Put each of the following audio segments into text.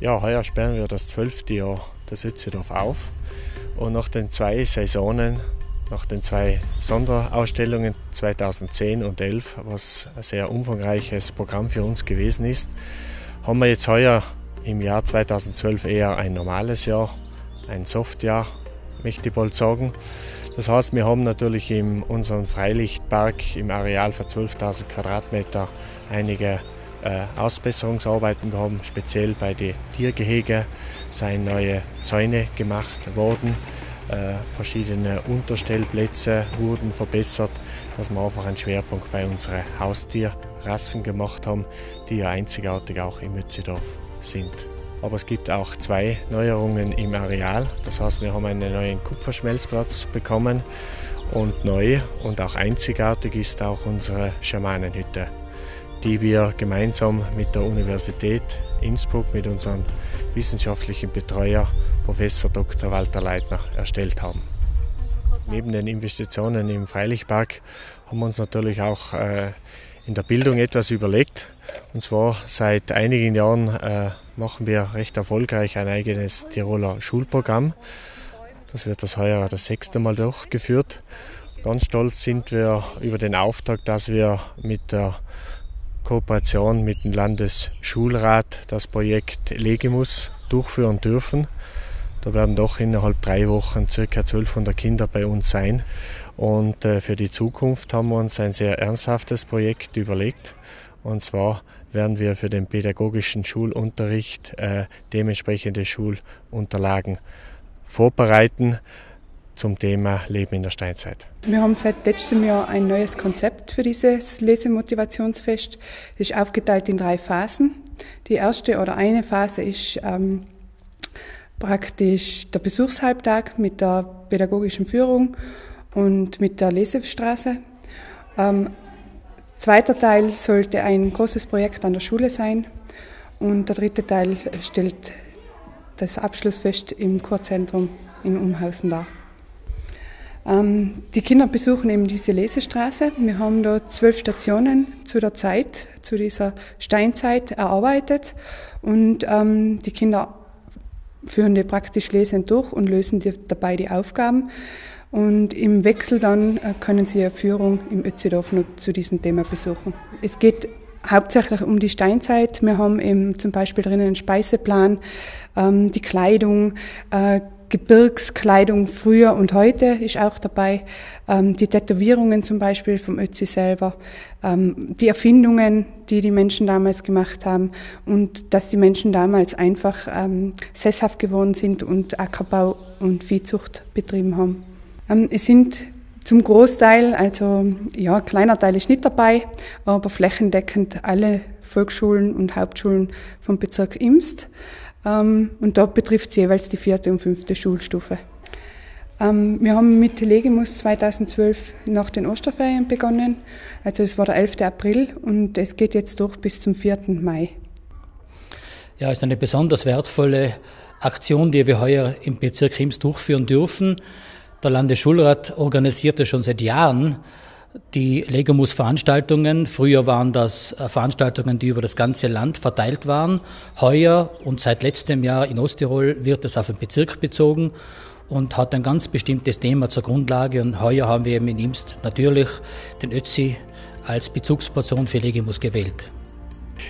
Ja, heuer sperren wir das 12. Jahr das Ötzedorf auf. Und nach den 2 Saisonen, nach den 2 Sonderausstellungen 2010 und 2011, was ein sehr umfangreiches Programm für uns gewesen ist, haben wir jetzt heuer im Jahr 2012 eher ein normales Jahr, ein Softjahr, möchte ich bald sagen. Das heißt, wir haben natürlich in unserem Freilichtpark im Areal von 12.000 Quadratmeter einige Ausbesserungsarbeiten gehabt, speziell bei den Tiergehegen seien neue Zäune gemacht worden, verschiedene Unterstellplätze wurden verbessert, dass wir einfach einen Schwerpunkt bei unseren Haustierrassen gemacht haben, die ja einzigartig auch im Ötzedorf sind. Aber es gibt auch 2 Neuerungen im Areal, das heißt, wir haben einen neuen Kupferschmelzplatz bekommen und neu und auch einzigartig ist auch unsere Schamanenhütte, die wir gemeinsam mit der Universität Innsbruck, mit unserem wissenschaftlichen Betreuer Professor Dr. Walter Leitner erstellt haben. Neben den Investitionen im Freilichtpark haben wir uns natürlich auch in der Bildung etwas überlegt. Und zwar seit einigen Jahren machen wir recht erfolgreich ein eigenes Tiroler Schulprogramm. Das wird heuer das 6. Mal durchgeführt. Ganz stolz sind wir über den Auftrag, dass wir mit der Kooperation mit dem Landesschulrat das Projekt Legimus durchführen dürfen. Da werden doch innerhalb 3 Wochen ca. 1200 Kinder bei uns sein. Und für die Zukunft haben wir uns ein sehr ernsthaftes Projekt überlegt. Und zwar werden wir für den pädagogischen Schulunterricht dementsprechende Schulunterlagen vorbereiten zum Thema Leben in der Steinzeit. Wir haben seit letztem Jahr ein neues Konzept für dieses Lesemotivationsfest. Es ist aufgeteilt in 3 Phasen. Die erste oder eine Phase ist praktisch der Besuchshalbtag mit der pädagogischen Führung und mit der Lesestraße. Zweiter Teil sollte ein großes Projekt an der Schule sein und der 3. Teil stellt das Abschlussfest im Kurzentrum in Umhausen dar. Die Kinder besuchen eben diese Lesestraße. Wir haben da 12 Stationen zu der Zeit, zu dieser Steinzeit erarbeitet und die Kinder führen die praktisch lesend durch und lösen dabei die Aufgaben. Und im Wechsel dann können sie eine Führung im Ötzedorf noch zu diesem Thema besuchen. Es geht hauptsächlich um die Steinzeit. Wir haben eben zum Beispiel drinnen einen Speiseplan, die Kleidung, Gebirgskleidung früher und heute ist auch dabei, die Tätowierungen zum Beispiel vom Ötzi selber, die Erfindungen, die die Menschen damals gemacht haben und dass die Menschen damals einfach sesshaft geworden sind und Ackerbau und Viehzucht betrieben haben. Es sind zum Großteil, also ja, kleiner Teil ist nicht dabei, aber flächendeckend alle Volksschulen und Hauptschulen vom Bezirk Imst. Und da betrifft es jeweils die 4. und 5. Schulstufe. Wir haben mit Legimus 2012 nach den Osterferien begonnen, also es war der 11. April und es geht jetzt durch bis zum 4. Mai. Ja, es ist eine besonders wertvolle Aktion, die wir heuer im Bezirk Imst durchführen dürfen. Der Landesschulrat organisierte schon seit Jahren die Legimus-Veranstaltungen. Früher waren das Veranstaltungen, die über das ganze Land verteilt waren. Heuer und seit letztem Jahr in Osttirol wird es auf den Bezirk bezogen und hat ein ganz bestimmtes Thema zur Grundlage. Und heuer haben wir eben in Imst natürlich den Ötzi als Bezugsperson für Legimus gewählt.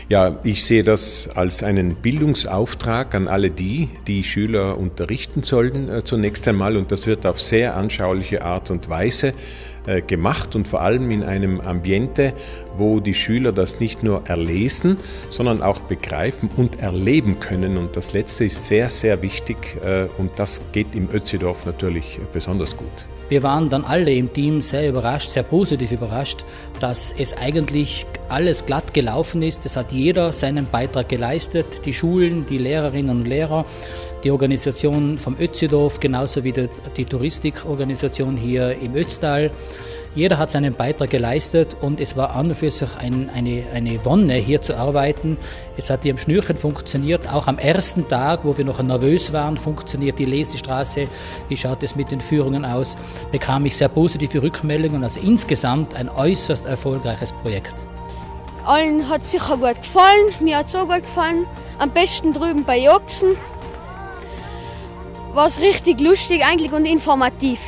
Ja, ich sehe das als einen Bildungsauftrag an alle die Schüler unterrichten sollten zunächst einmal. Und das wird auf sehr anschauliche Art und Weise gemacht und vor allem in einem Ambiente, wo die Schüler das nicht nur erlesen, sondern auch begreifen und erleben können. Und das Letzte ist sehr, sehr wichtig und das geht im Ötzedorf natürlich besonders gut. Wir waren dann alle im Team sehr überrascht, sehr positiv überrascht, dass es eigentlich alles glatt gelaufen ist. Es hat jeder seinen Beitrag geleistet, die Schulen, die Lehrerinnen und Lehrer, die Organisation vom Ötzedorf, genauso wie die Touristikorganisation hier im Ötztal. Jeder hat seinen Beitrag geleistet und es war an und für sich eine Wonne, hier zu arbeiten. Es hat hier am Schnürchen funktioniert, auch am ersten Tag, wo wir noch nervös waren, funktioniert die Lesestraße. Wie schaut es mit den Führungen aus? Bekam ich sehr positive Rückmeldungen, also insgesamt ein äußerst erfolgreiches Projekt. Allen hat es sicher gut gefallen, mir hat es auch gut gefallen. Am besten drüben bei Jochsen. War es richtig lustig eigentlich und informativ.